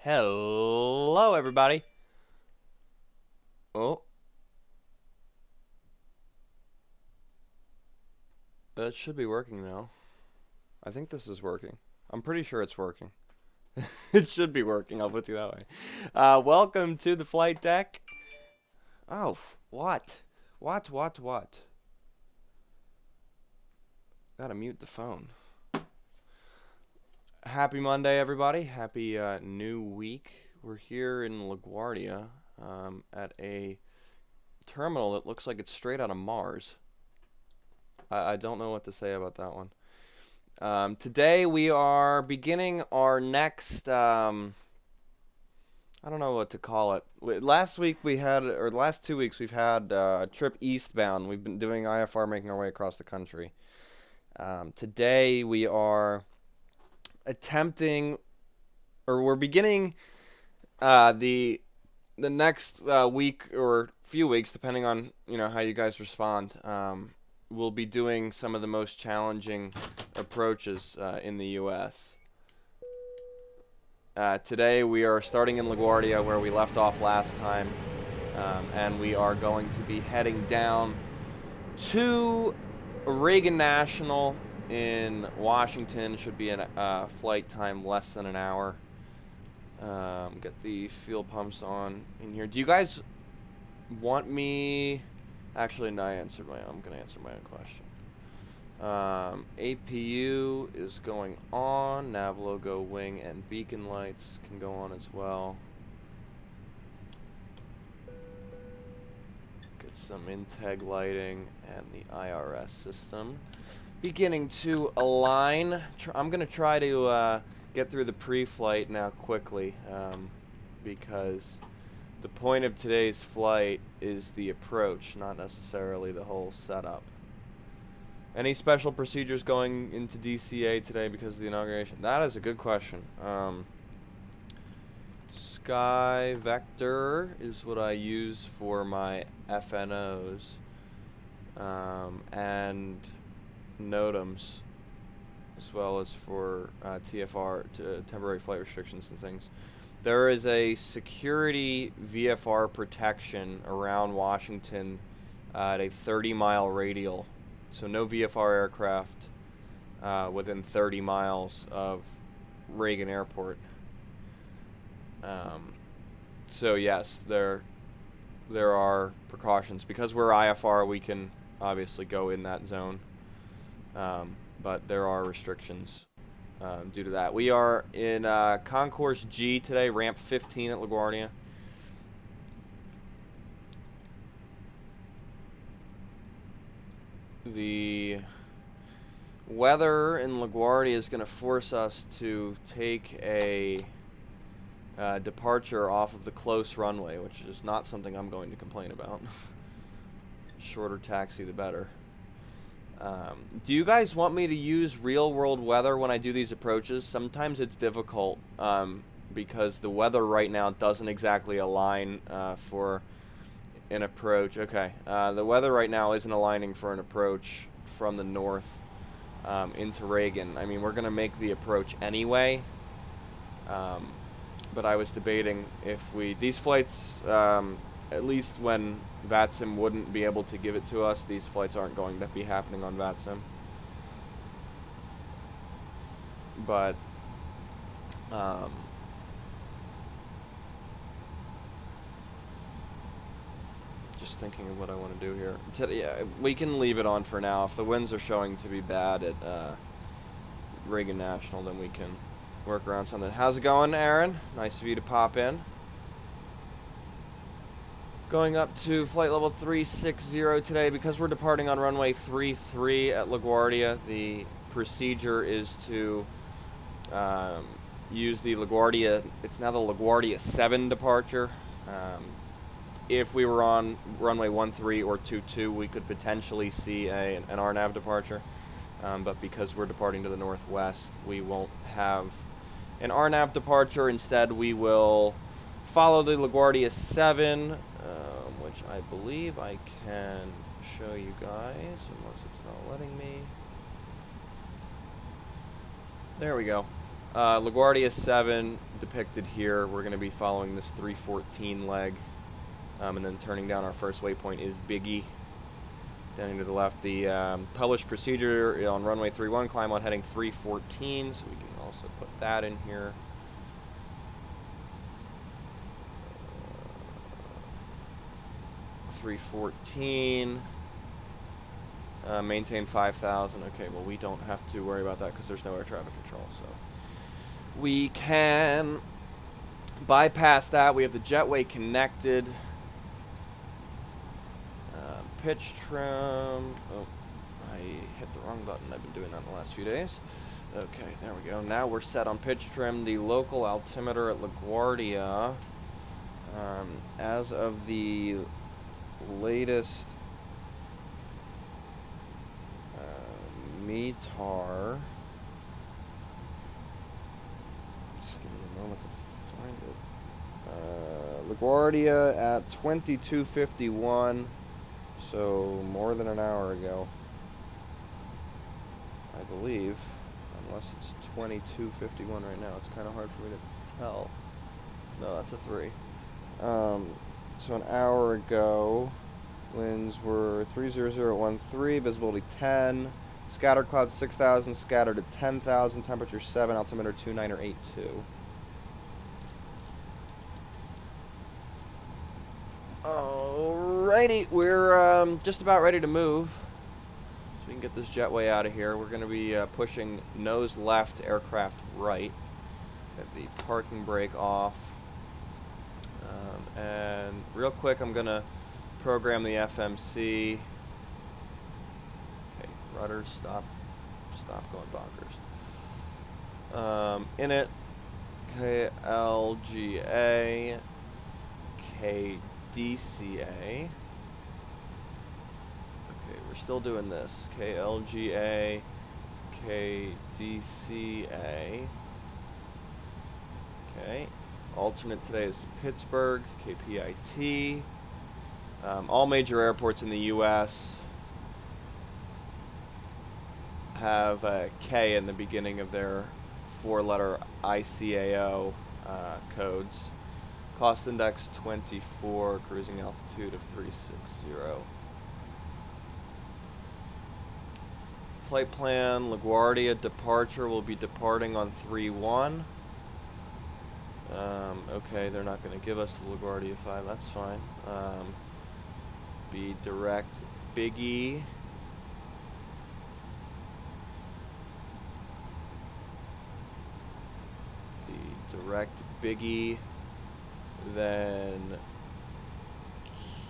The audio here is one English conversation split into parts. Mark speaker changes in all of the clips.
Speaker 1: Hello, everybody. Oh, it should be working now. I think this is working. I'm pretty sure it's working. It should be working, I'll put it that way. Welcome to the flight deck. Oh, what? What? Gotta mute the phone. Happy Monday, everybody. Happy new week. We're here in LaGuardia at a terminal that looks like it's straight out of Mars. I don't know what to say about that one. Today we are beginning our next, I don't know what to call it. Last week we had, or the last 2 weeks we've had a trip eastbound. We've been doing IFR, making our way across the country. Today we are attempting, or we're beginning the next week or few weeks, depending on how you guys respond. We'll be doing some of the most challenging approaches in the U.S. Today we are starting in LaGuardia where we left off last time, and we are going to be heading down to Reagan National in Washington. Should be a flight time less than an hour. Get the fuel pumps on in here. Do you guys want me... Actually, no, I'm going to answer my own question. APU is going on. Nav logo, wing, and beacon lights can go on as well. Get some INTEG lighting and the IRS system beginning to align. I'm going to try to get through the pre-flight now quickly because the point of today's flight is the approach, not necessarily the whole setup. Any special procedures going into DCA today because of the inauguration? That is a good question. Sky Vector is what I use for my FNOs and NOTAMs, as well as for TFR, temporary flight restrictions and things. There is a security VFR protection around Washington at a 30-mile radial. So no VFR aircraft within 30 miles of Reagan Airport. So yes, there are precautions. Because we're IFR, we can obviously go in that zone. But there are restrictions due to that. We are in Concourse G today, ramp 15 at LaGuardia. The weather in LaGuardia is going to force us to take a departure off of the close runway, which is not something I'm going to complain about. Shorter taxi, the better. Do you guys want me to use real-world weather when I do these approaches? Sometimes it's difficult because the weather right now doesn't exactly align for an approach. Okay, the weather right now isn't aligning for an approach from the north into Reagan. I mean, we're going to make the approach anyway, but I was debating if these flights, at least when VATSIM wouldn't be able to give it to us, these flights aren't going to be happening on VATSIM. But just thinking of what I want to do here. Yeah, we can leave it on for now. If the winds are showing to be bad at Reagan National, then we can work around something. How's it going, Aaron? Nice of you to pop in. Going up to flight level 360 today. Because we're departing on runway 33 at LaGuardia, the procedure is to use the LaGuardia, it's now the LaGuardia 7 departure. If we were on runway 13 or 22, we could potentially see an RNAV departure. But because we're departing to the northwest, we won't have an RNAV departure. Instead, we will follow the LaGuardia 7, which I believe I can show you guys, unless it's not letting me. There we go. LaGuardia 7 depicted here. We're going to be following this 314 leg, and then turning down our first waypoint is Biggie. Down to the left, the published procedure on runway 31, climb on heading 314, so we can also put that in here. 314. Maintain 5,000. Okay, well, we don't have to worry about that because there's no air traffic control. So we can bypass that. We have the jetway connected. Pitch trim. Oh, I hit the wrong button. I've been doing that in the last few days. Okay, there we go. Now we're set on pitch trim. The local altimeter at LaGuardia, as of the latest METAR. Just give me a moment to find it. LaGuardia at 22:51, so more than an hour ago, I believe. Unless it's 22:51 right now, it's kind of hard for me to tell. No, that's a 3. So an hour ago, winds were 30013, visibility 10, scattered clouds 6,000, scattered at 10,000, temperature 7, altimeter 2982. Alrighty, we're just about ready to move. So we can get this jetway out of here. We're going to be pushing nose left, aircraft right. Get the parking brake off. And real quick, I'm going to program the FMC. Okay, rudder, stop going bonkers. In it, KLGA, KDCA. Okay, we're still doing this. KLGA, KDCA. Okay. Alternate today is Pittsburgh, KPIT. All major airports in the U.S. have a K in the beginning of their 4-letter ICAO codes. Cost index 24, cruising altitude of 360. Flight plan, LaGuardia departure will be departing on 3-1. Okay, they're not going to give us the LaGuardia 5, that's fine. Be direct Biggie. Be direct Biggie. Then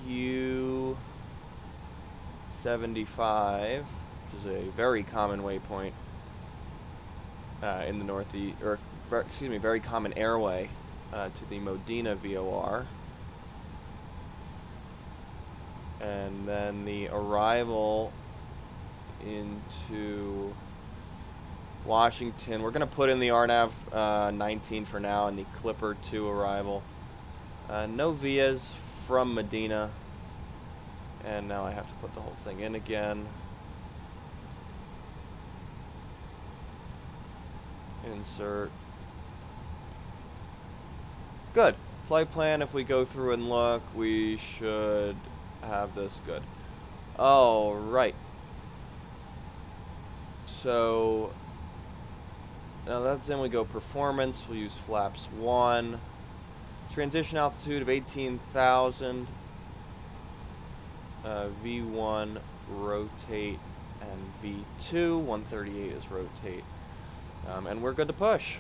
Speaker 1: Q75, which is a very common waypoint in the Northeast, or excuse me, very common airway to the Modena VOR. And then the arrival into Washington, we're going to put in the RNAV 19 for now and the Clipper 2 arrival. No vias from Medina. And now I have to put the whole thing in again. Insert. Good. Flight plan, if we go through and look, we should have this good. All right. So now that's in. We go performance. We'll use flaps 1. Transition altitude of 18,000. V1 rotate and V2 138 is rotate. And we're good to push.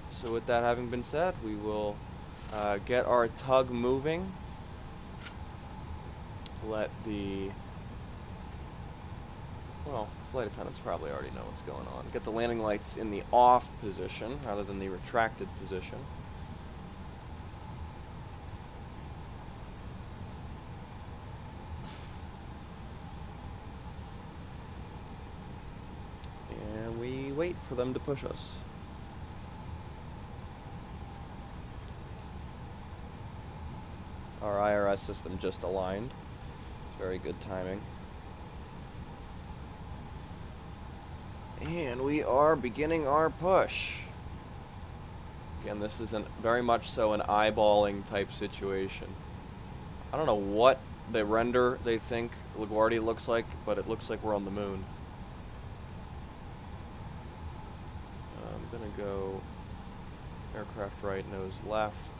Speaker 1: So with that having been said, we will get our tug moving. Let the, well, flight attendants probably already know what's going on. Get the landing lights in the off position rather than the retracted position. And we wait for them to push us. Our IRS system just aligned. Very good timing. And we are beginning our push. Again, this is very much so an eyeballing type situation. I don't know what the render they think LaGuardia looks like, but it looks like we're on the moon. I'm gonna go aircraft right, nose left.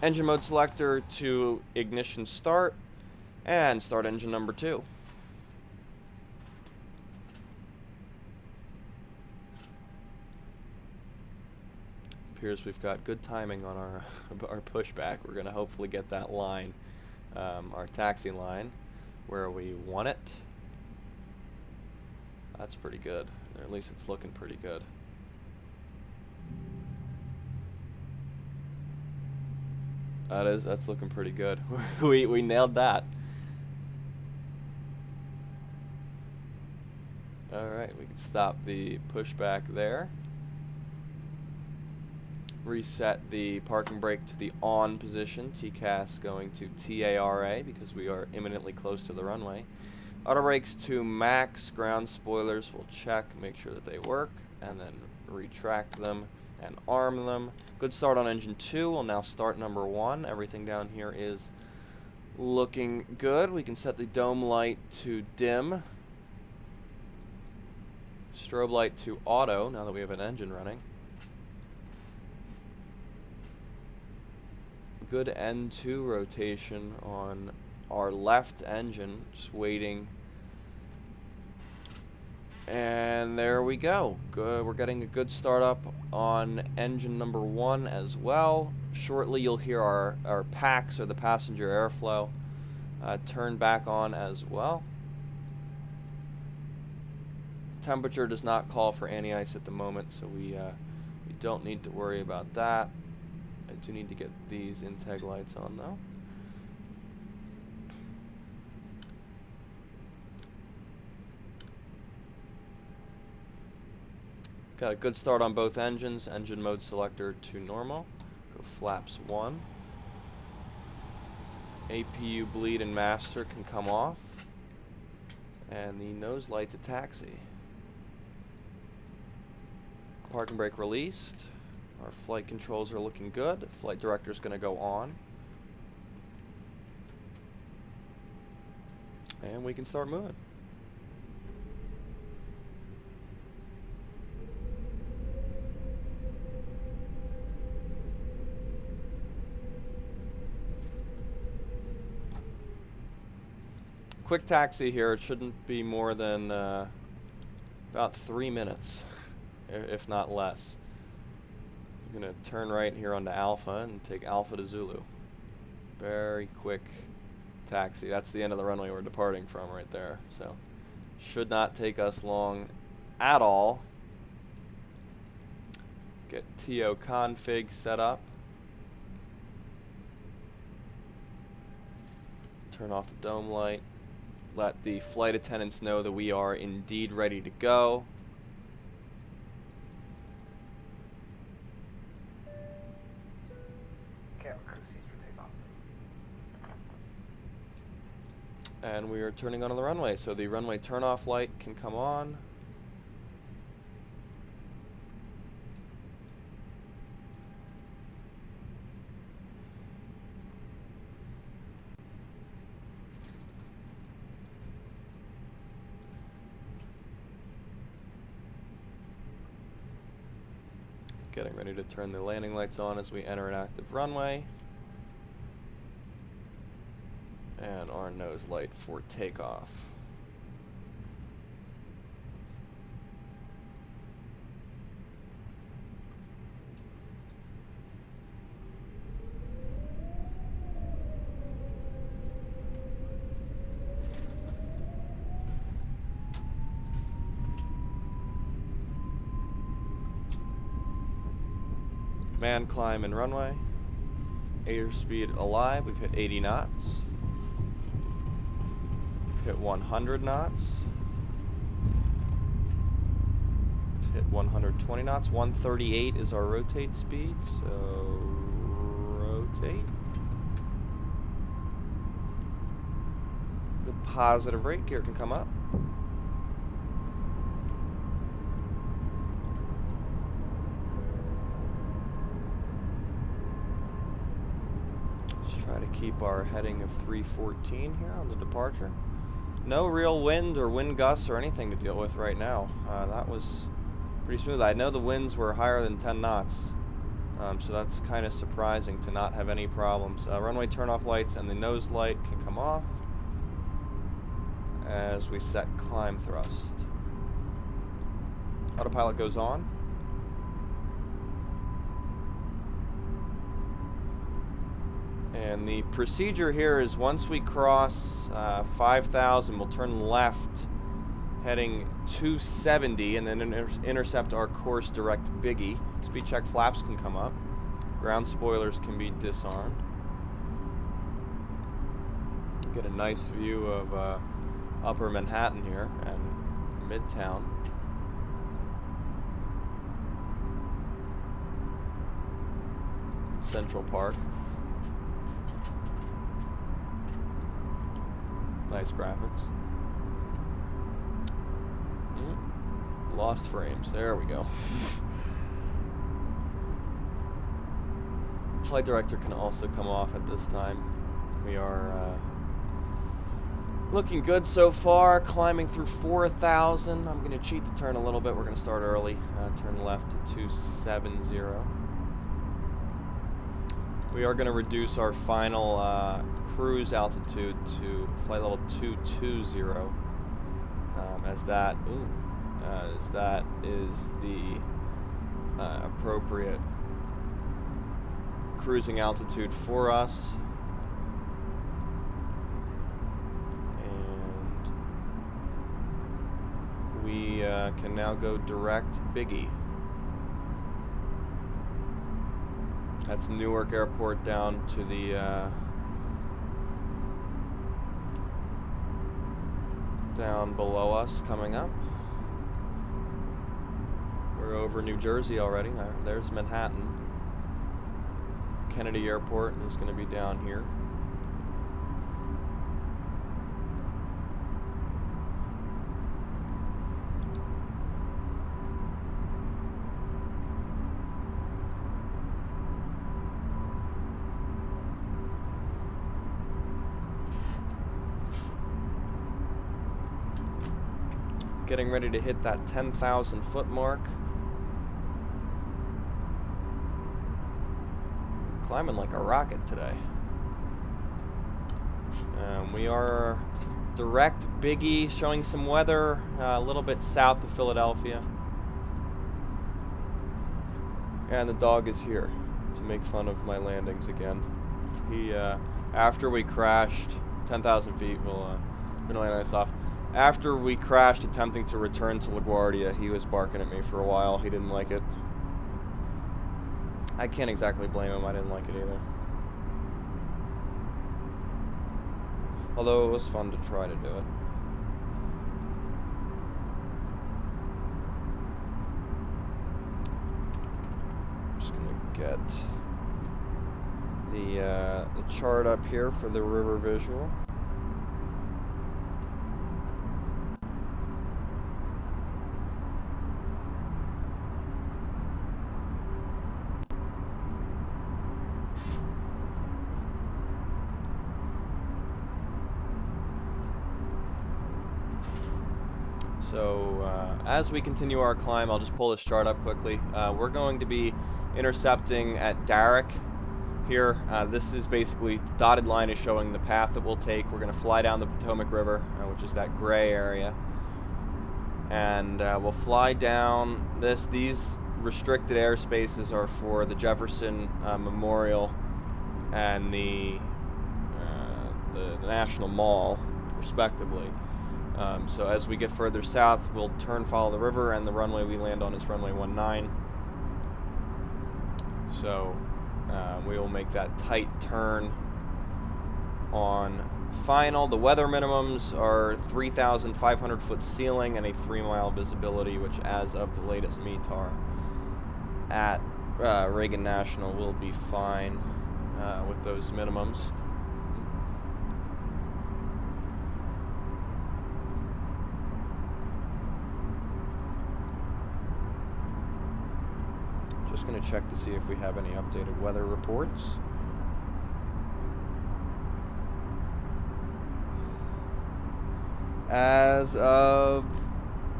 Speaker 1: Engine mode selector to ignition start, and start engine number 2. Appears we've got good timing on our pushback. We're going to hopefully get that line, our taxi line, where we want it. That's pretty good, or at least it's looking pretty good. That's looking pretty good. we nailed that. All right, we can stop the pushback there. Reset the parking brake to the on position. TCAS going to TARA because we are imminently close to the runway. Auto brakes to max. Ground spoilers we'll check, make sure that they work, and then retract them and arm them. Good start on engine 2. We'll now start number 1. Everything down here is looking good. We can set the dome light to dim. Strobe light to auto now that we have an engine running. Good N2 rotation on our left engine, just waiting. And there we go. Good. We're getting a good start up on engine number 1 as well. Shortly you'll hear our PAX, or the passenger airflow, turn back on as well. Temperature does not call for anti-ice at the moment, so we don't need to worry about that. I do need to get these integ lights on though. Got a good start on both engines. Engine mode selector to normal. Go flaps 1. APU bleed and master can come off. And the nose light to taxi. Parking brake released. Our flight controls are looking good. Flight director's going to go on. And we can start moving. Quick taxi here. It shouldn't be more than about 3 minutes, if not less. I'm going to turn right here onto Alpha and take Alpha to Zulu. Very quick taxi. That's the end of the runway we're departing from right there. So should not take us long at all. Get TO config set up. Turn off the dome light. Let the flight attendants know that we are indeed ready to go. And we are turning on the runway, so the runway turn-off light can come on. Getting ready to turn the landing lights on as we enter an active runway. And our nose light for takeoff. Man climb and runway. Airspeed alive. We've hit 80 knots. Hit 100 knots. Hit 120 knots. 138 is our rotate speed, so rotate. The positive rate gear can come up. Try to keep our heading of 314 here on the departure. No real wind or wind gusts or anything to deal with right now. That was pretty smooth. I know the winds were higher than 10 knots, so that's kind of surprising to not have any problems. Runway turnoff lights and the nose light can come off as we set climb thrust. Autopilot goes on. And the procedure here is once we cross 5,000, we'll turn left, heading 270, and then intercept our course direct Biggie. Speed check flaps can come up. Ground spoilers can be disarmed. Get a nice view of Upper Manhattan here and Midtown. Central Park. Nice graphics. Lost frames. There we go. Flight director can also come off at this time. We are looking good so far. Climbing through 4,000. I'm going to cheat the turn a little bit. We're going to start early. Turn left to 270. We are going to reduce our final cruise altitude to flight level 220, as that is the appropriate cruising altitude for us. And we can now go direct Biggie. That's Newark Airport down to the down below us coming up. We're over New Jersey already. There's Manhattan. Kennedy Airport is going to be down here. Getting ready to hit that 10,000 foot mark. Climbing like a rocket today. We are direct Biggie, showing some weather a little bit south of Philadelphia. And the dog is here to make fun of my landings again. He, after we crashed 10,000 feet, we'll land this off. After we crashed attempting to return to LaGuardia, he was barking at me for a while. He didn't like it. I can't exactly blame him. I didn't like it either. Although it was fun to try to do it. I'm just gonna get the chart up here for the river visual. So as we continue our climb, I'll just pull this chart up quickly. We're going to be intercepting at Darrock here. This is basically, the dotted line is showing the path that we'll take. We're going to fly down the Potomac River, which is that gray area. And we'll fly down this. These restricted airspaces are for the Jefferson Memorial and the National Mall, respectively. So as we get further south, we'll follow the river, and the runway we land on is runway 19. So we will make that tight turn on final. The weather minimums are 3,500 foot ceiling and a 3-mile visibility, which as of the latest METAR at Reagan National will be fine with those minimums. Just going to check to see if we have any updated weather reports. As of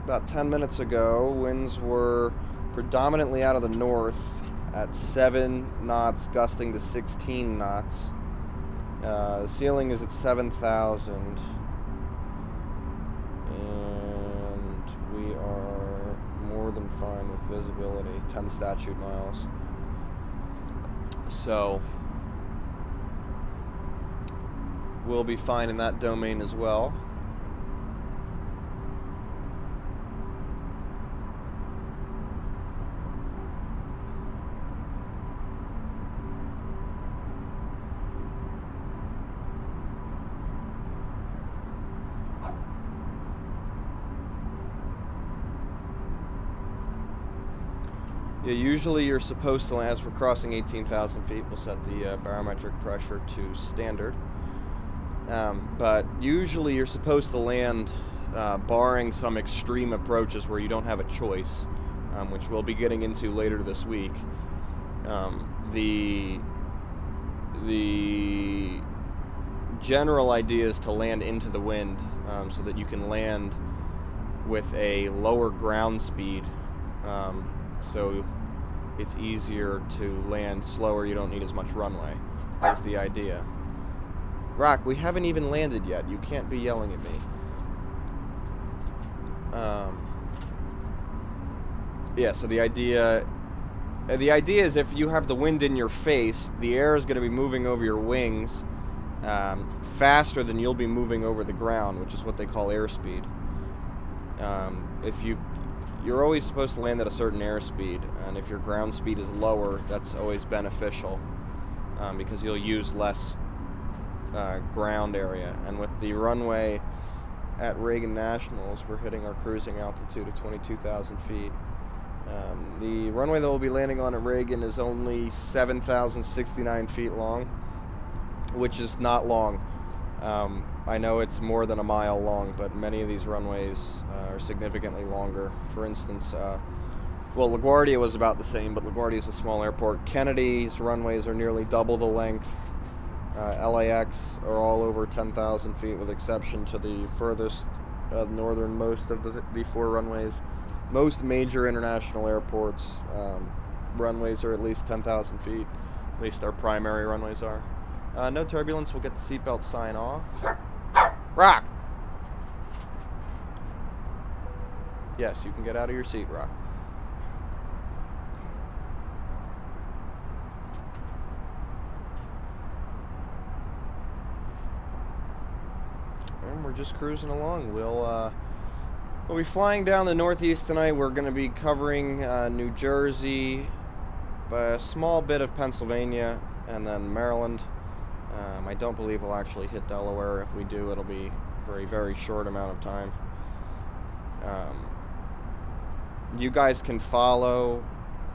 Speaker 1: about 10 minutes ago, winds were predominantly out of the north at 7 knots, gusting to 16 knots. The ceiling is at 7,000. And we are more than fine with visibility, 10 statute miles. So we'll be fine in that domain as well. Yeah, usually you're supposed to land, as we're crossing 18,000 feet, we'll set the barometric pressure to standard. But usually you're supposed to land, barring some extreme approaches where you don't have a choice, which we'll be getting into later this week. The general idea is to land into the wind, so that you can land with a lower ground speed, so it's easier to land slower. You don't need as much runway. That's the idea. Rock, we haven't even landed yet. You can't be yelling at me. Yeah, so the idea is if you have the wind in your face, the air is going to be moving over your wings faster than you'll be moving over the ground, which is what they call airspeed. You're always supposed to land at a certain airspeed, and if your ground speed is lower, that's always beneficial, because you'll use less ground area. And with the runway at Reagan Nationals, we're hitting our cruising altitude of 22,000 feet. The runway that we'll be landing on at Reagan is only 7,069 feet long, which is not long. I know it's more than a mile long, but many of these runways are significantly longer. For instance, LaGuardia was about the same, but LaGuardia is a small airport. Kennedy's runways are nearly double the length. LAX are all over 10,000 feet, with exception to the furthest northernmost of the 4 runways. Most major international airports, runways are at least 10,000 feet. At least our primary runways are. No turbulence. We'll get the seatbelt sign off. Rock! Yes, you can get out of your seat, Rock. And we're just cruising along. We'll be flying down the northeast tonight. We're going to be covering New Jersey, a small bit of Pennsylvania, and then Maryland. I don't believe we'll actually hit Delaware. If we do, it'll be for a very short amount of time. You guys can follow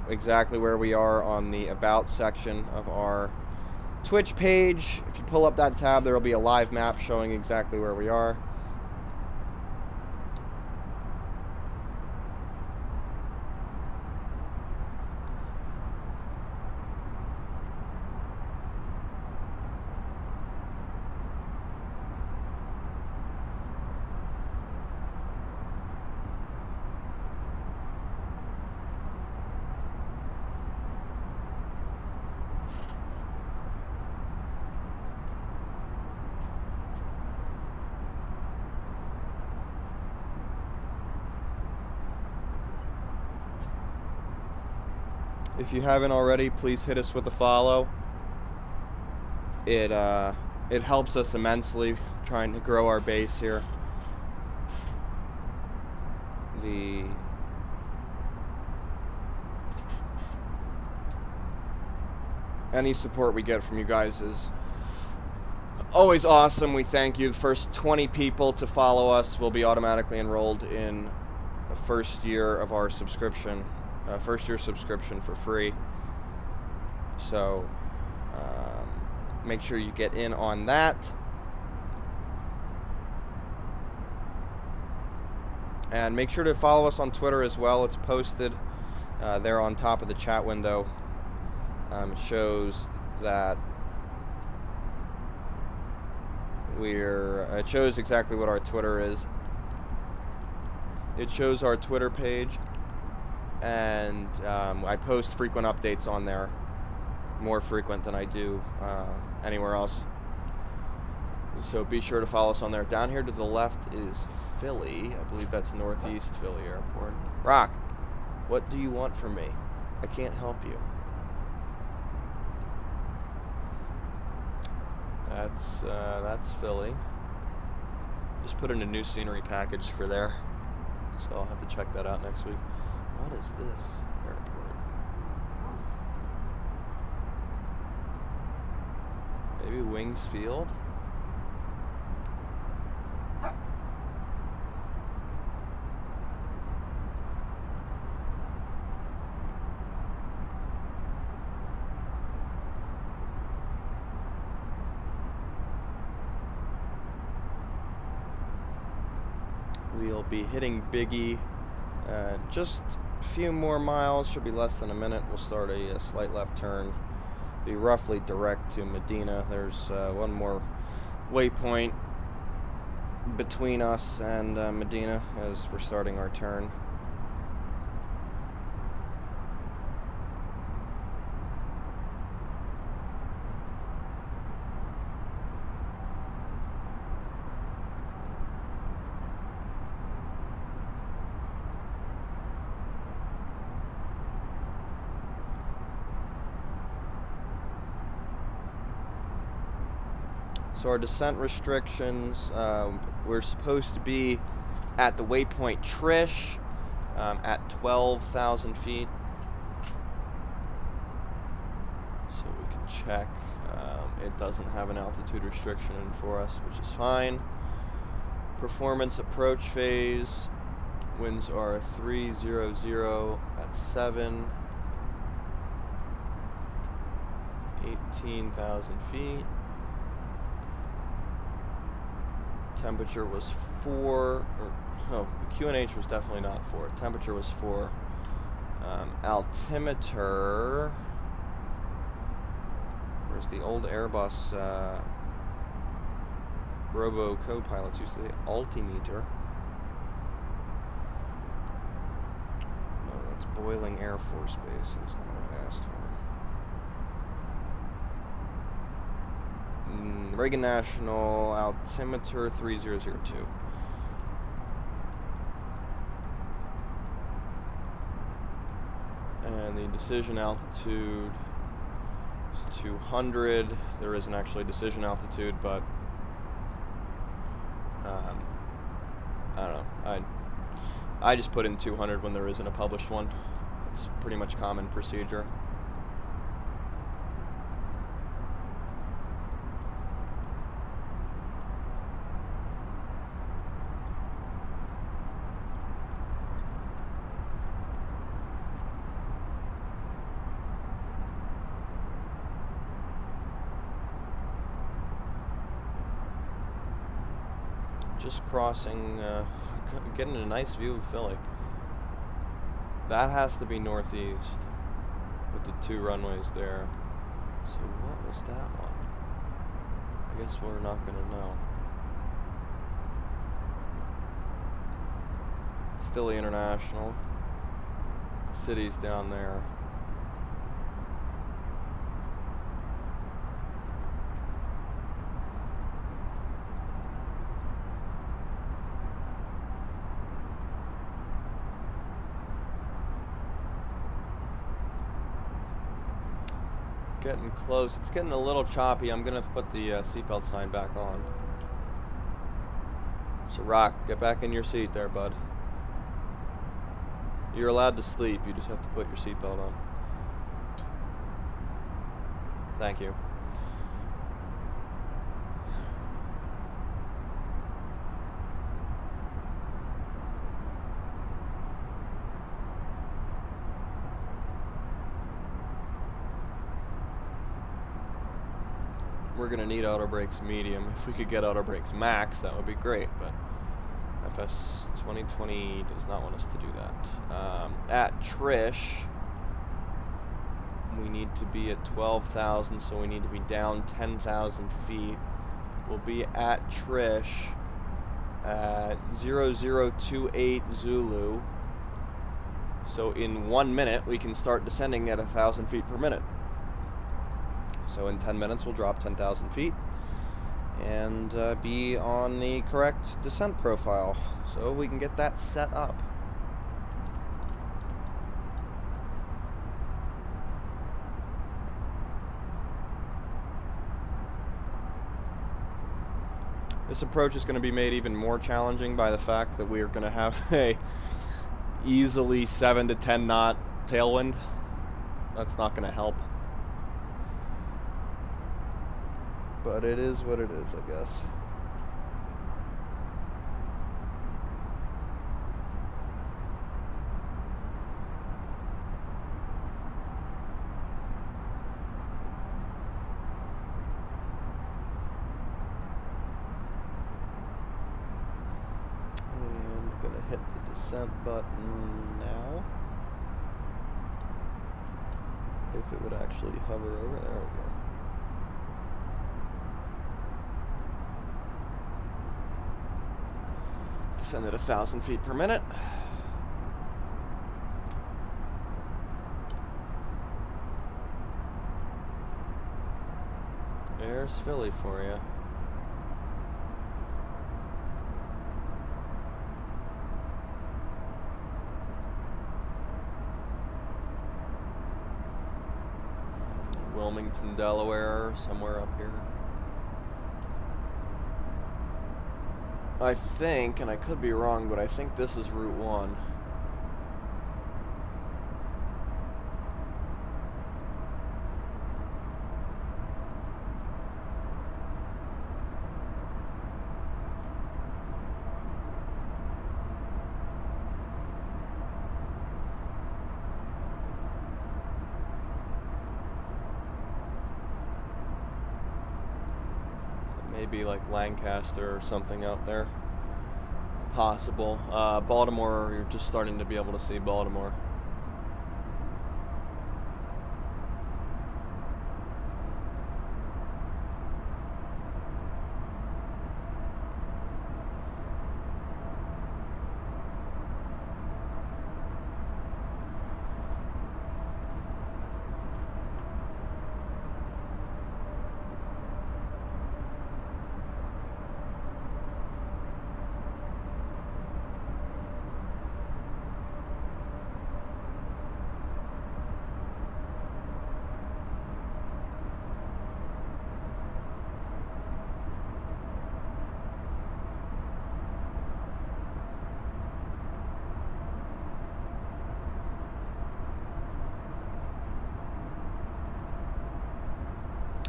Speaker 1: exactly where we are on the About section of our Twitch page. If you pull up that tab, there will be a live map showing exactly where we are. If you haven't already, please hit us with a follow. It helps us immensely trying to grow our base here. Any support we get from you guys is always awesome. We thank you. The first 20 people to follow us will be automatically enrolled in the first year of our subscription. First year subscription for free. So make sure you get in on that. And make sure to follow us on Twitter as well. It's posted there on top of the chat window. It shows that it shows exactly what our Twitter is. It shows our Twitter page, and I post frequent updates on there, more frequent than I do anywhere else. So be sure to follow us on there. Down here to the left is Philly. I believe that's Northeast Philly Airport. Rock, what do you want from me? I can't help you. That's Philly. Just put in a new scenery package for there, so I'll have to check that out next week. What is this airport? Maybe Wings Field? We'll be hitting Biggie, just a few more miles, should be less than a minute. We'll start a slight left turn, be roughly direct to Medina. There's one more waypoint between us and Medina as we're starting our turn. So our descent restrictions, we're supposed to be at the waypoint Trish at 12,000 feet. So we can check. It doesn't have an altitude restriction in for us, which is fine. Performance approach phase. Winds are 300 at 7. 18,000 feet. Temperature was 4, the QNH was definitely not 4. Temperature was 4. Altimeter, where's the old Airbus robo co-pilots used to say altimeter. No, that's Boiling Air Force Base. That's not what I asked for. Reagan National altimeter 3002. And the decision altitude is 200. There isn't actually decision altitude, but I don't know. I just put in 200 when there isn't a published one. It's pretty much common procedure. Just crossing, getting a nice view of Philly. That has to be northeast with the 2 runways there. So what was that one? I guess we're not going to know. It's Philly International. City's down there. Getting close. It's getting a little choppy. I'm gonna put the seatbelt sign back on. So Rock, get back in your seat there, bud. You're allowed to sleep. You just have to put your seatbelt on. Thank you. We're going to need auto brakes medium. If we could get auto brakes max, that would be great, but FS2020 does not want us to do that. At Trish, we need to be at 12,000, so we need to be down 10,000 feet. We'll be at Trish at 0028 Zulu. So in 1 minute, we can start descending at 1,000 feet per minute. So in 10 minutes, we'll drop 10,000 feet and be on the correct descent profile. So we can get that set up. This approach is going to be made even more challenging by the fact that we are going to have a easily 7 to 10 knot tailwind. That's not going to help. But it is what it is, I guess. And I'm going to hit the descent button now. If it would actually hover over. There we go. Descend at 1,000 feet per minute. There's Philly for you. Wilmington, Delaware, somewhere up here. I think, and I could be wrong, but I think this is Route 1. Maybe like Lancaster or something out there. Possible. Baltimore, you're just starting to be able to see Baltimore.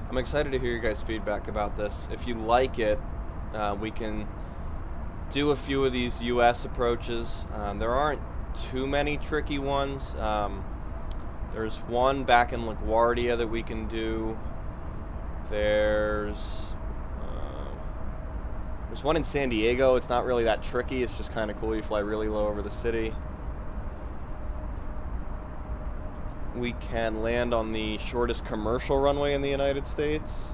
Speaker 1: I'm excited to hear your guys' feedback about this. If you like it, we can do a few of these US approaches. There aren't too many tricky ones. There's one back in LaGuardia that we can do. There's one in San Diego. It's not really that tricky. It's just kind of cool. You fly really low over the city. We can land on the shortest commercial runway in the United States.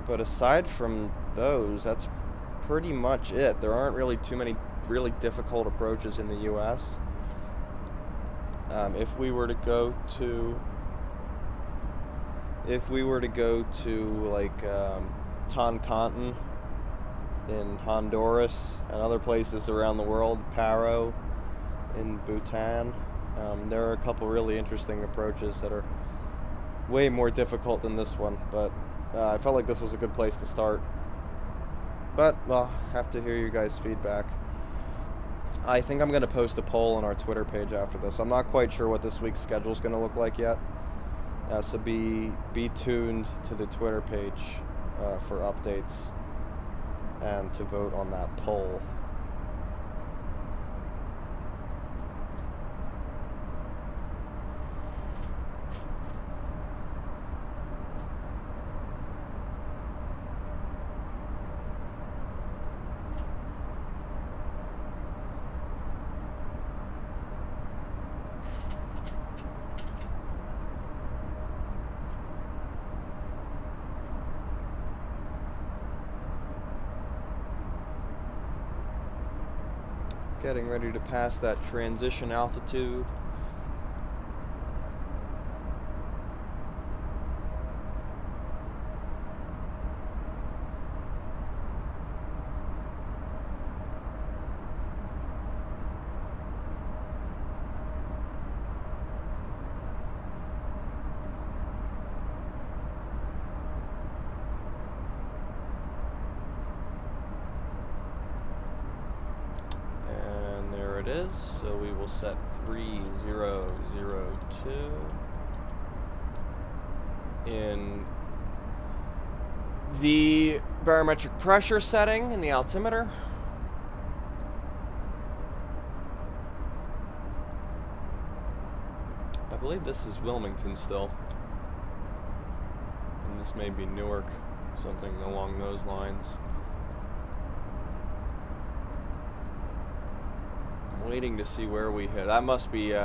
Speaker 1: But aside from those, that's pretty much it. There aren't really too many really difficult approaches in the U.S. If we were to go to like Toncontin in Honduras and other places around the world, Paro in Bhutan, there are a couple really interesting approaches that are way more difficult than this one, but I felt like this was a good place to start. But, well, have to hear you guys' feedback. I think I'm going to post a poll on our Twitter page after this. I'm not quite sure what this week's schedule is going to look like yet, so be tuned to the Twitter page for updates and to vote on that poll. Getting ready to pass that transition altitude. It is, so we will set 3002 in the barometric pressure setting in the altimeter. I believe this is Wilmington still, and this may be Newark, something along those lines. Waiting to see where we hit. That must be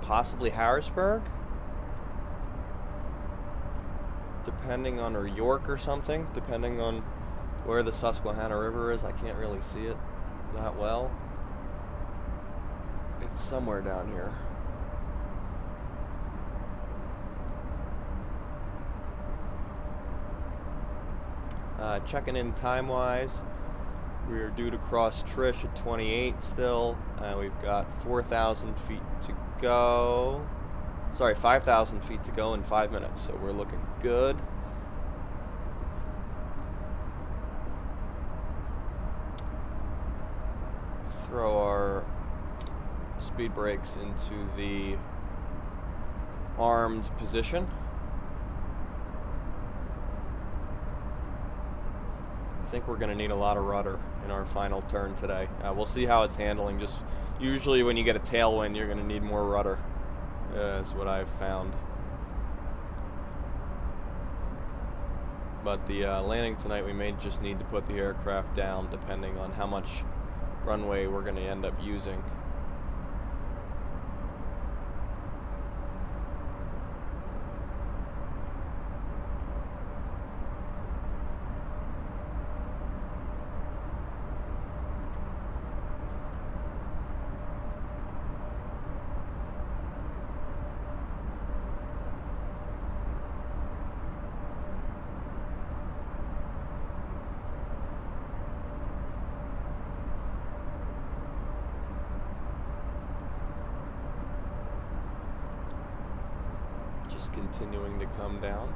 Speaker 1: possibly Harrisburg, depending on, or York or something, depending on where the Susquehanna River is. I can't really see it that well. It's somewhere down here. Checking in time-wise. We are due to cross Trish at 28 still. We've got 4,000 feet to go. Sorry, 5,000 feet to go in 5 minutes, so we're looking good. Throw our speed brakes into the armed position. I think we're going to need a lot of rudder in our final turn today. We'll see how it's handling. Just usually when you get a tailwind, you're going to need more rudder. That's what I've found. But the landing tonight, we may just need to put the aircraft down depending on how much runway we're going to end up using. Continuing to come down.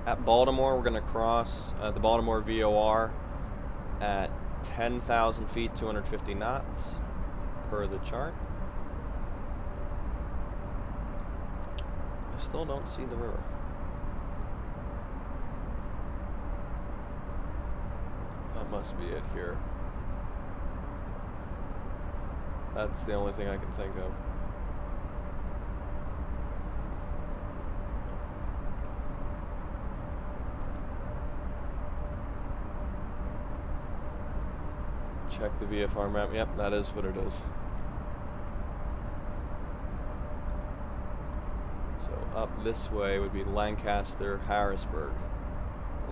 Speaker 1: At Baltimore, we're going to cross the Baltimore VOR at 10,000 feet, 250 knots per the chart. I still don't see the river. That must be it here. That's the only thing I can think of. Check the VFR map. Yep, that is what it is. So up this way would be Lancaster, Harrisburg,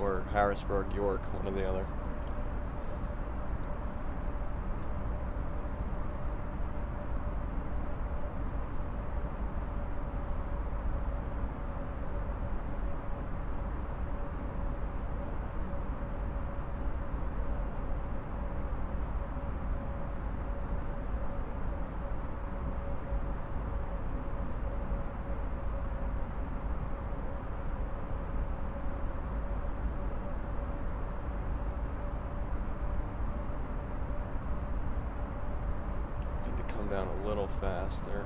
Speaker 1: or Harrisburg, York, one or the other. Down a little faster.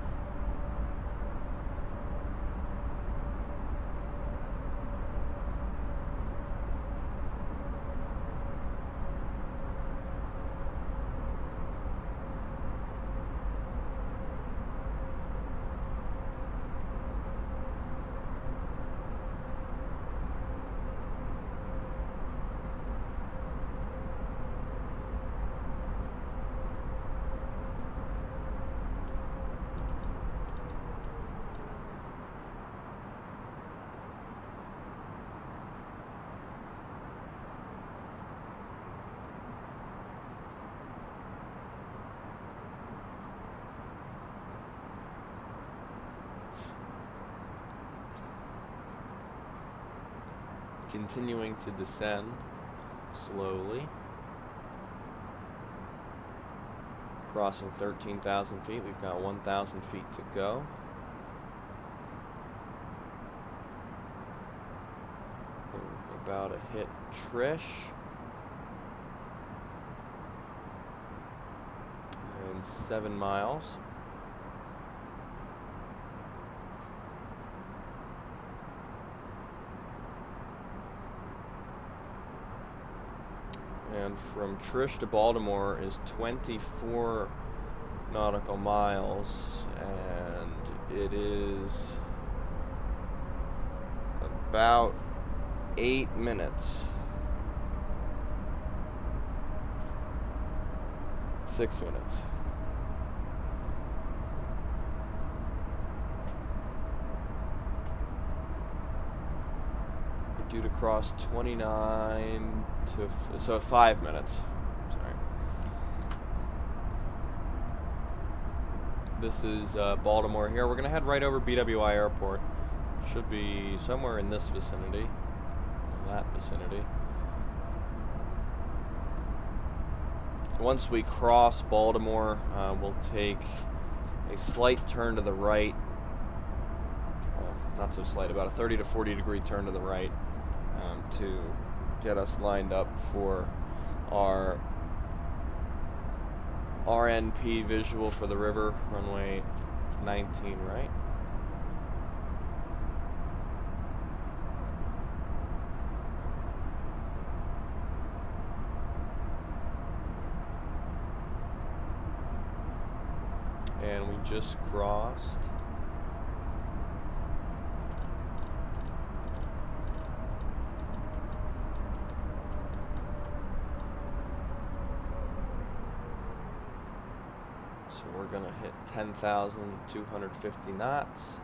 Speaker 1: Continuing to descend slowly. Crossing 13,000 feet. We've got 1,000 feet to go. We're about to hit Trish. And 7 miles. And from Trish to Baltimore is 24 nautical miles, and it is about 8 minutes. 6 minutes. We're due to cross 29 to so 5 minutes. Sorry. This is Baltimore here. We're gonna head right over BWI Airport. Should be somewhere in this vicinity, that vicinity. Once we cross Baltimore, we'll take a slight turn to the right. Well, not so slight, about a 30 to 40 degree turn to the right to get us lined up for our RNP visual for the river, runway 19, right? And we just crossed. So we're going to hit 10,250 knots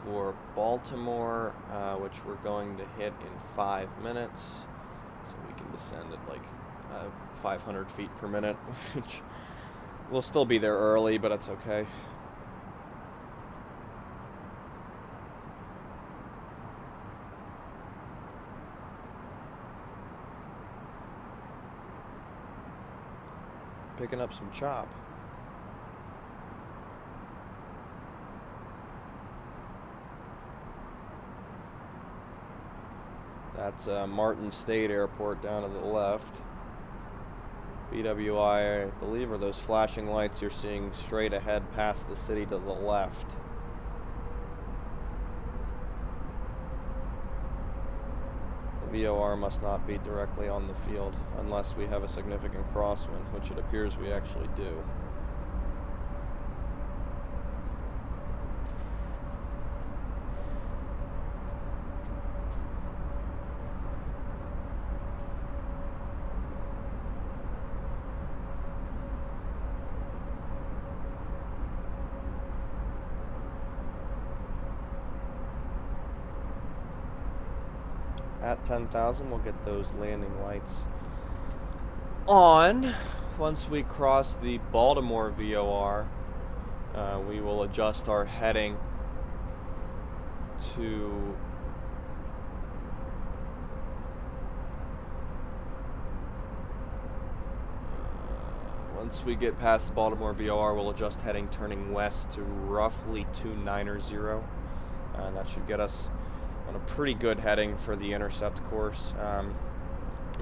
Speaker 1: for Baltimore, which we're going to hit in 5 minutes. So we can descend at like 500 feet per minute, which we'll still be there early, but it's okay. Picking up some chop. That's Martin State Airport down to the left. BWI, I believe, are those flashing lights you're seeing straight ahead past the city to the left. The VOR must not be directly on the field unless we have a significant crosswind, which it appears we actually do. At 10,000, we'll get those landing lights on. Once we cross the Baltimore VOR, we will adjust our heading to once we get past the Baltimore VOR, we'll adjust heading turning west to roughly 290, and that should get us on a pretty good heading for the intercept course.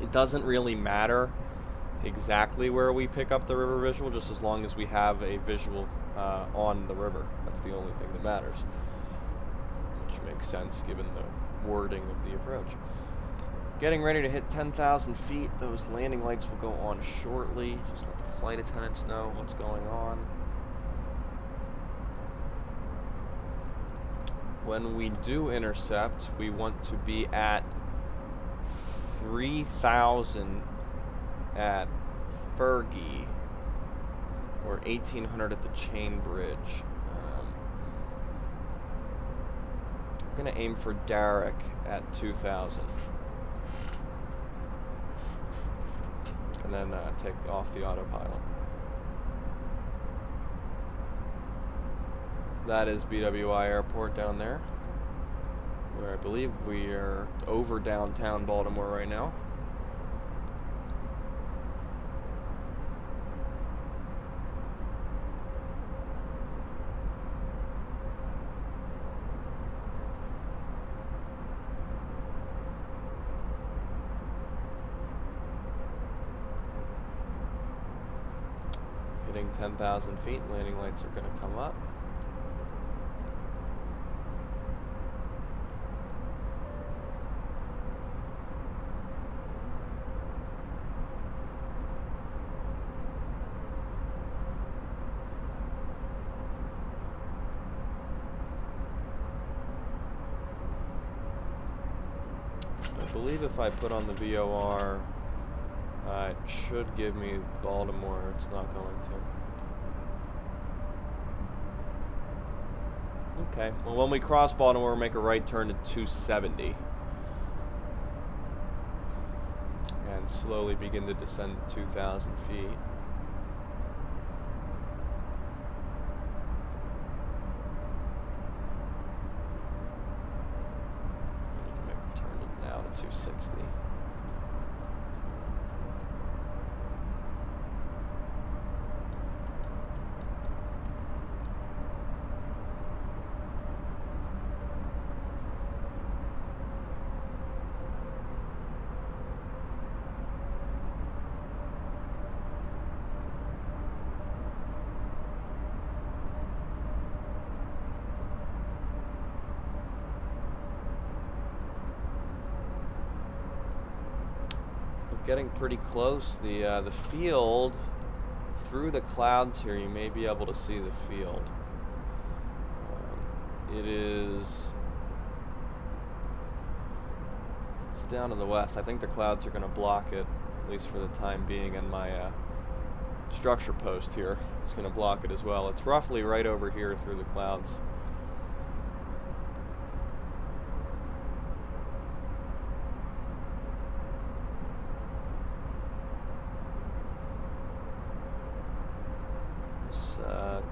Speaker 1: It doesn't really matter exactly where we pick up the river visual, just as long as we have a visual on the river. That's the only thing that matters, which makes sense given the wording of the approach. Getting ready to hit 10,000 feet. Those landing lights will go on shortly. Just let the flight attendants know what's going on. When we do intercept, we want to be at 3,000 at Fergie, or 1,800 at the Chain Bridge. I'm going to aim for Darrick at 2,000. And then take off the autopilot. That is BWI Airport down there. where I believe we are over downtown Baltimore right now. Hitting 10,000 feet, landing lights are going to come up. I believe if I put on the VOR, it should give me Baltimore. It's not going to. Okay, well, when we cross Baltimore, we'll make a right turn to 270. And slowly begin to descend to 2,000 feet. You can make a turn now to 260. Getting pretty close. The field, through the clouds here, you may be able to see the field. It's down to the west. I think the clouds are going to block it, at least for the time being, and my structure post here is going to block it as well. It's roughly right over here through the clouds.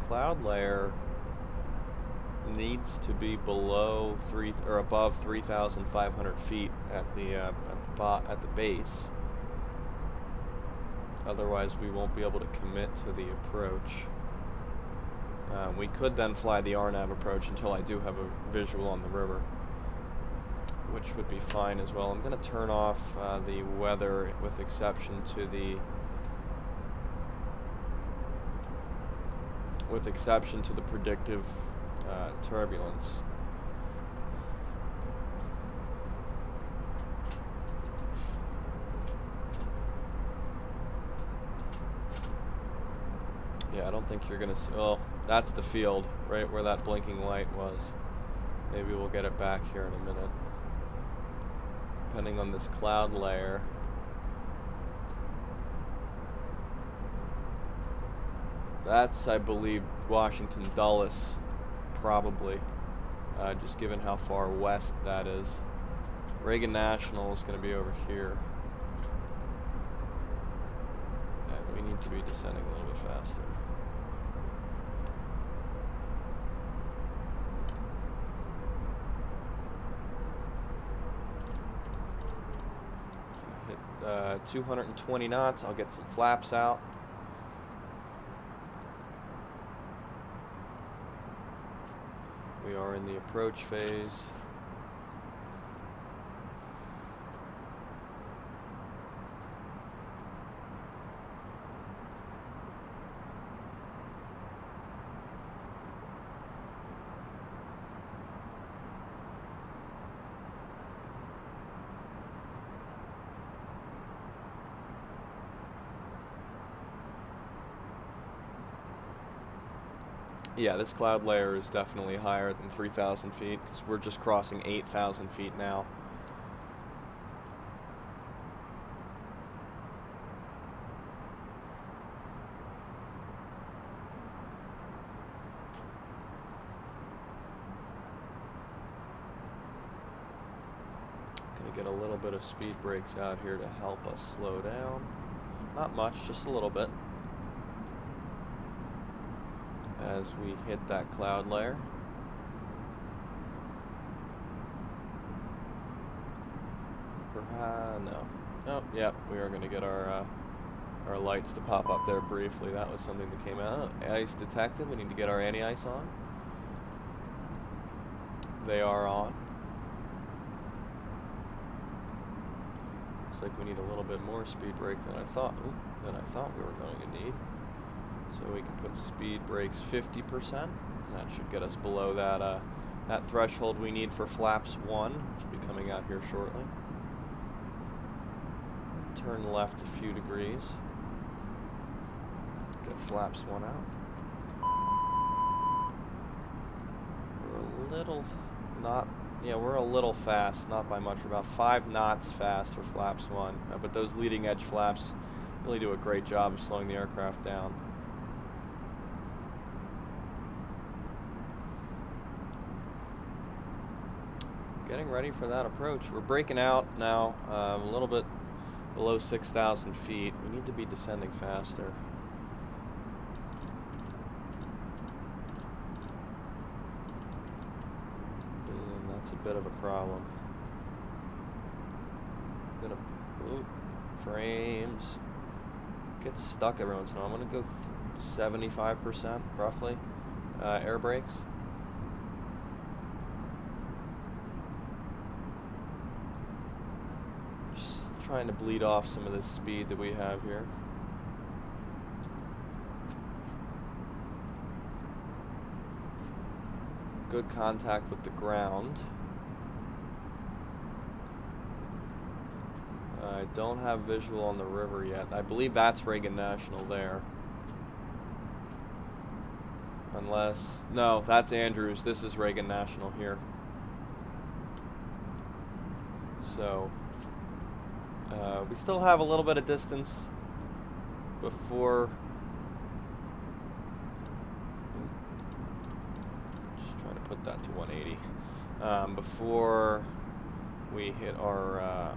Speaker 1: Cloud layer needs to be below above 3,500 feet at the base. Otherwise, we won't be able to commit to the approach. We could then fly the RNAV approach until I do have a visual on the river, which would be fine as well. I'm going to turn off the weather with exception to the predictive turbulence. Yeah, I don't think you're gonna see. Well, that's the field, right where that blinking light was. Maybe we'll get it back here in a minute. Depending on this cloud layer. That's, I believe, Washington Dulles, probably, just given how far west that is. Reagan National is going to be over here. And we need to be descending a little bit faster. Hit 220 knots. I'll get some flaps out. We are in the approach phase. Yeah, this cloud layer is definitely higher than 3,000 feet because we're just crossing 8,000 feet now. Gonna get a little bit of speed brakes out here to help us slow down. Not much, just a little bit. As we hit that cloud layer. Perhaps no. Oh, yeah, we are going to get our lights to pop up there briefly. That was something that came out. Ice detected. We need to get our anti-ice on. They are on. Looks like we need a little bit more speed brake than I thought. We were going to need. So we can put speed brakes 50%. That should get us below that that threshold we need for flaps 1, which will be coming out here shortly. Turn left a few degrees. Get flaps 1 out. We're a little we're a little fast, not by much. We're about 5 knots fast for flaps 1, but those leading edge flaps really do a great job of slowing the aircraft down. Getting ready for that approach. We're breaking out now, a little bit below 6,000 feet. We need to be descending faster. And that's a bit of a problem. Frames. Get stuck every once in a while. I'm going to go 75% roughly. Air brakes. Trying to bleed off some of this speed that we have here. Good contact with the ground. I don't have visual on the river yet. I believe that's Reagan National there. Unless, no, that's Andrews. This is Reagan National here. So we still have a little bit of distance before. Just trying to put that to 180. Before we hit our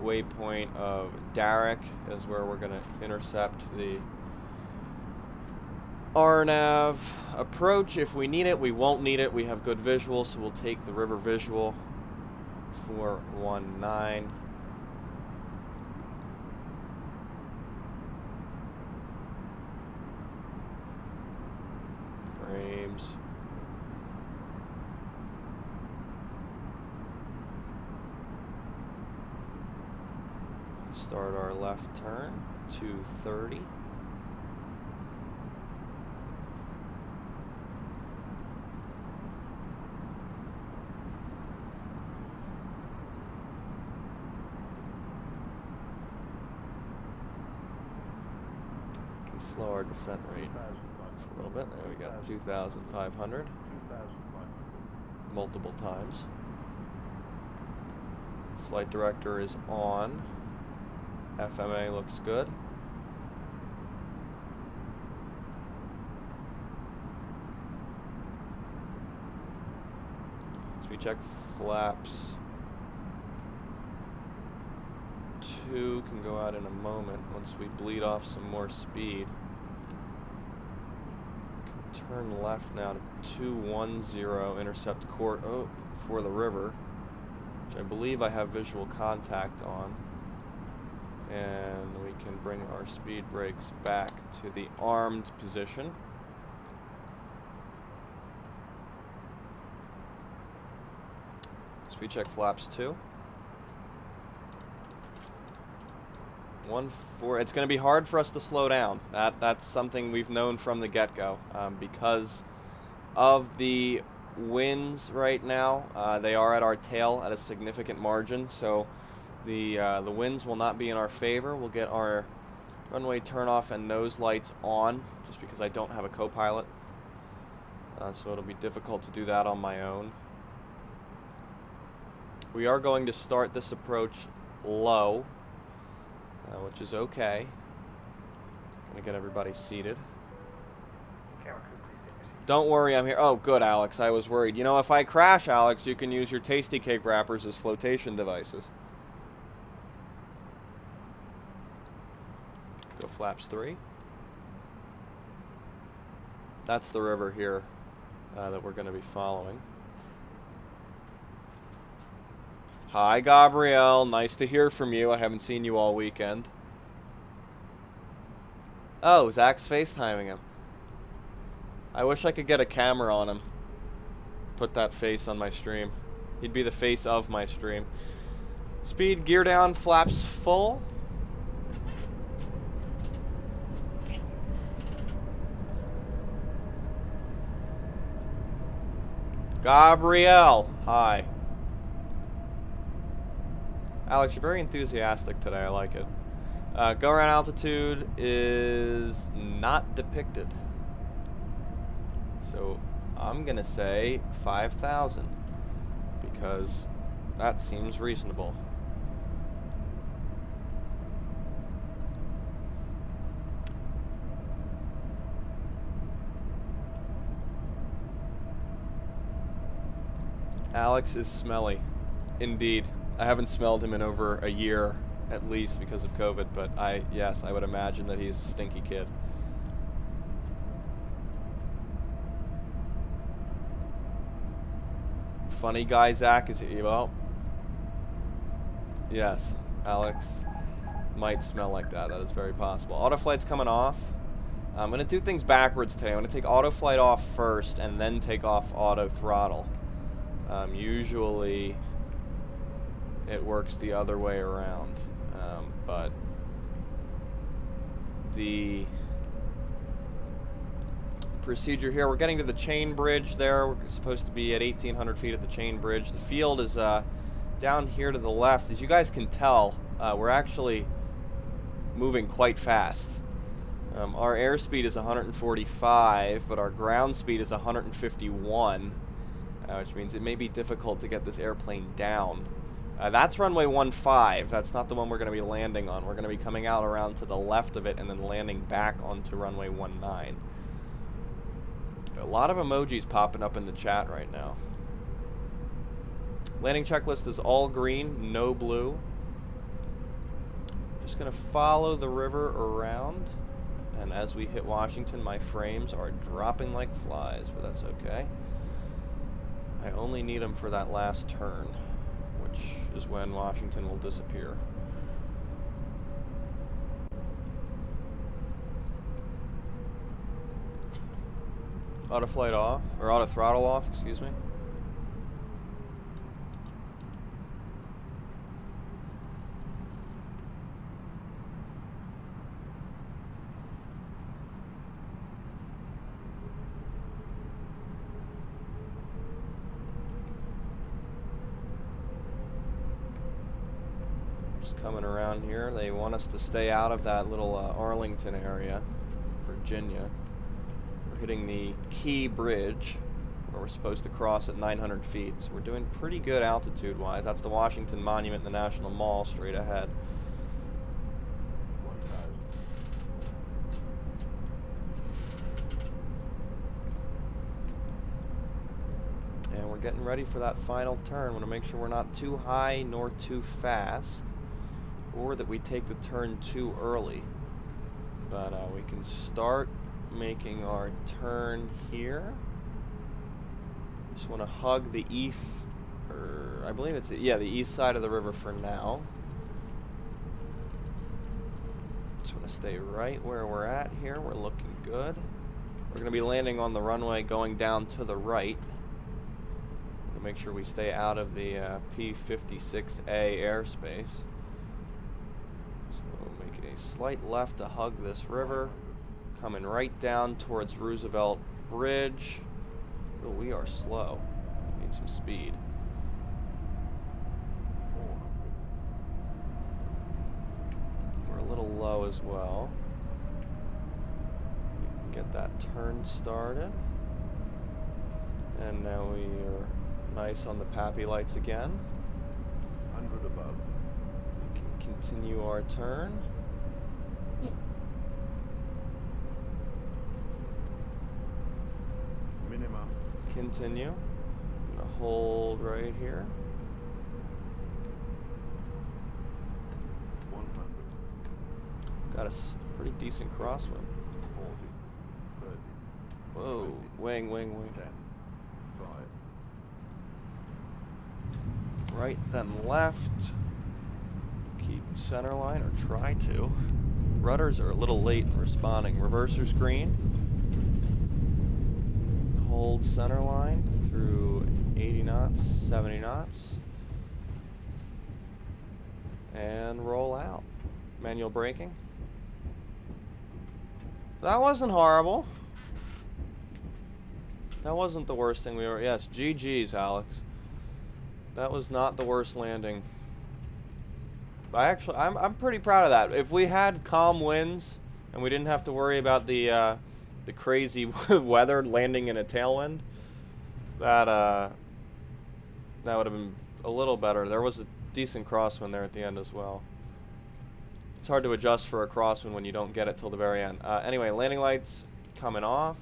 Speaker 1: waypoint of Darrick is where we're going to intercept the RNAV approach. If we need it, we won't need it. We have good visual, so we'll take the river visual. 419. Frames. Start our left turn, 230. Can slow our descent rate just a little bit. There we go, 2,500. Multiple times. Flight director is on. FMA looks good. So we check flaps. 2 can go out in a moment once we bleed off some more speed. Can turn left now to 210, intercept court for the river, which I believe I have visual contact on. And we can bring our speed brakes back to the armed position. Speed check flaps 2. 1-4. It's going to be hard for us to slow down. That's something we've known from the get-go. Because of the winds right now, they are at our tail at a significant margin. So the winds will not be in our favor. We'll get our runway turnoff and nose lights on, just because I don't have a co-pilot. So it'll be difficult to do that on my own. We are going to start this approach low, which is okay. Gonna get everybody seated. Don't worry, I'm here. Oh, good, Alex. I was worried. You know, if I crash, Alex, you can use your Tasty Cake wrappers as flotation devices. Go flaps 3. That's the river here that we're going to be following. Hi, Gabrielle. Nice to hear from you. I haven't seen you all weekend. Oh, Zach's FaceTiming him. I wish I could get a camera on him. Put that face on my stream. He'd be the face of my stream. Speed, gear down, flaps full. Gabrielle, hi. Alex, you're very enthusiastic today. I like it. Go around altitude is not depicted. So I'm going to say 5,000 because that seems reasonable. Alex is smelly. Indeed. I haven't smelled him in over a year at least because of COVID, but yes, I would imagine that he's a stinky kid. Funny guy Zach is he? Well, yes, Alex might smell like that. That is very possible. Autoflight's coming off. I'm going to do things backwards today. I'm going to take autoflight off first and then take off auto throttle. Usually it works the other way around, but the procedure here, we're getting to the chain bridge there. We're supposed to be at 1,800 feet at the chain bridge. The field is down here to the left. As you guys can tell, we're actually moving quite fast. Our airspeed is 145, but our ground speed is 151, which means it may be difficult to get this airplane down. That's runway 15. That's not the one we're going to be landing on. We're going to be coming out around to the left of it and then landing back onto runway 19. A lot of emojis popping up in the chat right now. Landing checklist is all green, no blue. Just going to follow the river around. And as we hit Washington, my frames are dropping like flies, but that's okay. I only need them for that last turn, which is when Washington will disappear. Auto flight off, or auto throttle off, excuse me. Coming around here, they want us to stay out of that little Arlington area, Virginia. We're hitting the Key Bridge, where we're supposed to cross at 900 feet, so we're doing pretty good altitude-wise. That's the Washington Monument and the National Mall straight ahead. And we're getting ready for that final turn. Want to make sure we're not too high nor too fast, or that we take the turn too early. But we can start making our turn here. Just want to hug the east, or I believe it's, yeah, the east side of the river for now. Just want to stay right where we're at here. We're looking good. We're going to be landing on the runway going down to the right. Make sure we stay out of the P-56A airspace. A slight left to hug this river, coming right down towards Roosevelt Bridge. Oh, we are slow. We need some speed. We're a little low as well. We can get that turn started. And now we are nice on the PAPI lights again.
Speaker 2: 100 above.
Speaker 1: We can continue our turn.
Speaker 2: Minimum.
Speaker 1: Continue. Gonna hold right here.
Speaker 2: 100.
Speaker 1: Got a pretty decent crosswind.
Speaker 2: 40. 30.
Speaker 1: Whoa,
Speaker 2: 20,
Speaker 1: wing.
Speaker 2: 10. 5.
Speaker 1: Right, then left. Keep center line, or try to. Rudders are a little late in responding. Reverser's green. Hold center line through 80 knots, 70 knots. And roll out. Manual braking. That wasn't horrible. That wasn't the worst thing we were... Yes, GG's, Alex. That was not the worst landing. I'm pretty proud of that. If we had calm winds and we didn't have to worry about the crazy weather landing in a tailwind, that would have been a little better. There was a decent crosswind there at the end as well. It's hard to adjust for a crosswind when you don't get it till the very end. Anyway, landing lights coming off.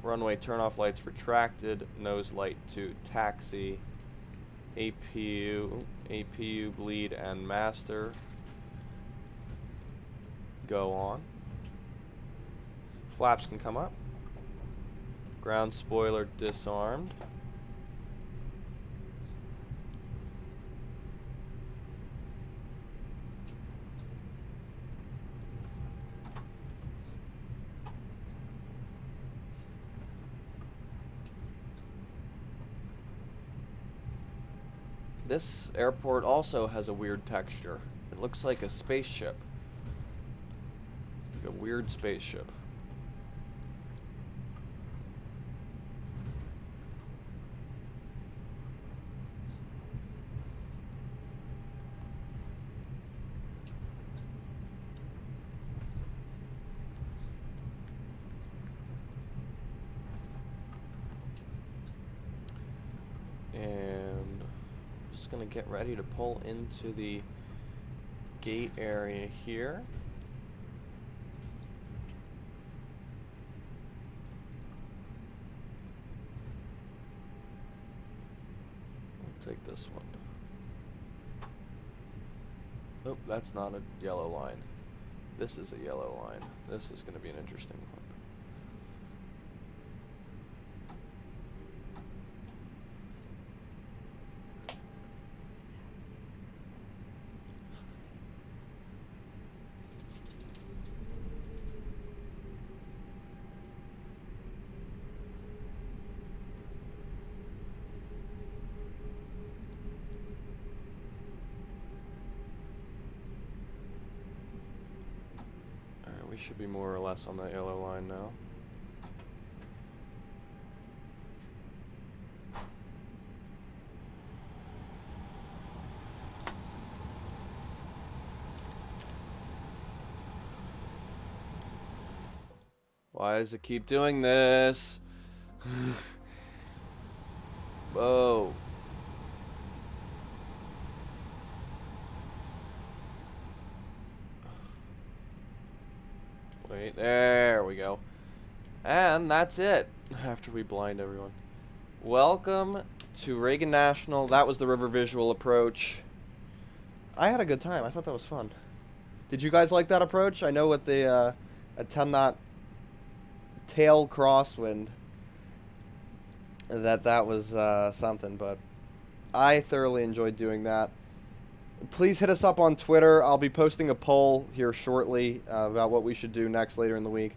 Speaker 1: Runway turnoff lights retracted. Nose light to taxi. APU bleed and master go on. Flaps can come up. Ground spoiler disarmed. This airport also has a weird texture. It looks like a spaceship. Like a weird spaceship. And just gonna get ready to pull into the gate area here. We'll take this one. Oh, that's not a yellow line. This is a yellow line. This is gonna be an interesting one. We should be more or less on that yellow line now. Why does it keep doing this? Whoa. Wait, there we go. And that's it. After we blind everyone. Welcome to Reagan National. That was the river visual approach. I had a good time. I thought that was fun. Did you guys like that approach? I know with the a 10 knot tail crosswind that was something, but I thoroughly enjoyed doing that. Please hit us up on Twitter. I'll be posting a poll here shortly about what we should do next later in the week.